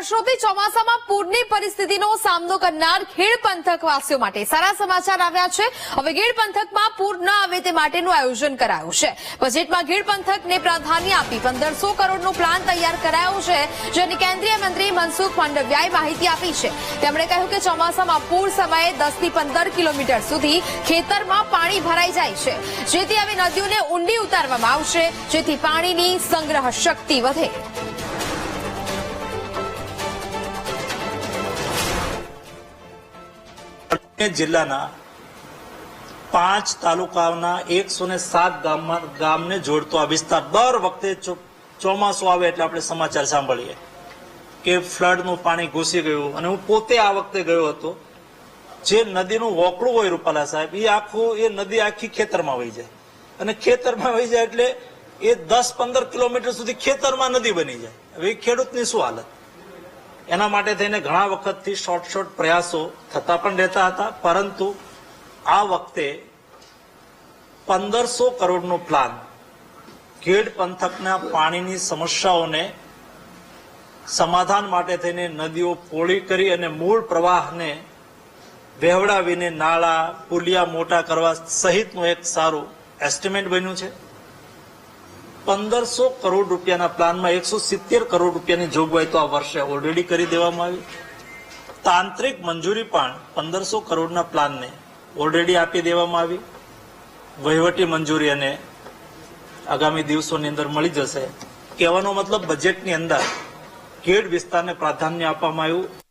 વર્ષોથી ચોમાસામાં પૂરની પરિસ્થિતિનો સામનો કરનાર ખેડ પંથકવાસીઓ માટે સારા સમાચાર આવ્યા છે। હવે ગીર પંથકમાં પૂર ન આવે તે માટેનું આયોજન કરાયું છે। બજેટમાં ગીર પંથકને પ્રાધાન્ય આપી 1500 કરોડનો પ્લાન તૈયાર કરાયો છે, જેની કેન્દ્રીય મંત્રી મનસુખ માંડવિયાએ માહિતી આપી છે। તેમણે કહ્યું કે ચોમાસામાં પૂર સમયે 10 થી 15 કિલોમીટર સુધી ખેતરમાં પાણી ભરાઈ જાય છે, જેથી હવે નદીઓને ઊંડી ઉતારવામાં આવશે, જેથી પાણીની સંગ્રહ શક્તિ વધે। જિલ્લાના 5 તાલુકાના 107 ગામને જોડતો આ વિસ્તાર દર વખતે ચોમાસું આવે એટલે આપણે સમાચાર સાંભળીએ કે ફ્લડનું પાણી ઘૂસી ગયું। અને હું પોતે આ વખતે ગયો હતો। જે નદીનું વોકળું હોય રૂપાલા સાહેબ, એ નદી આખી ખેતરમાં વહી જાય, અને ખેતરમાં વહી જાય એટલે એ 10-15 કિલોમીટર સુધી ખેતરમાં નદી બની જાય। હવે એ ખેડૂતની શું હાલત? એના માટે થઈને ઘણા વખતથી શોર્ટ પ્રયાસો થતા પણ રહેતા હતા, પરંતુ આ વખતે 1500 કરોડનો પ્લાન ખેડ પંથકના પાણીની સમસ્યાઓને સમાધાન માટે થઈને નદીઓ પહોળી કરી અને મૂળ પ્રવાહને વહેવડાવીને નાળા પુલિયા મોટા કરવા સહિતનું એક સારું એસ્ટિમેટ બન્યું છે। 1500 કરોડ રૂપિયાના પ્લાનમાં 170 કરોડ રૂપિયાની જોગવાઈ તો આ વર્ષે ઓલરેડી કરી દેવામાં આવી। તાંત્રિક મંજૂરી પણ 1500 કરોડના પ્લાનને ઓલરેડી આપી દેવામાં આવી। વહીવટી મંજૂરી અને આગામી દિવસોની અંદર મળી જશે। કહેવાનો મતલબ બજેટની અંદર ખેડ વિસ્તારને પ્રાધાન્ય આપવામાં આવ્યું।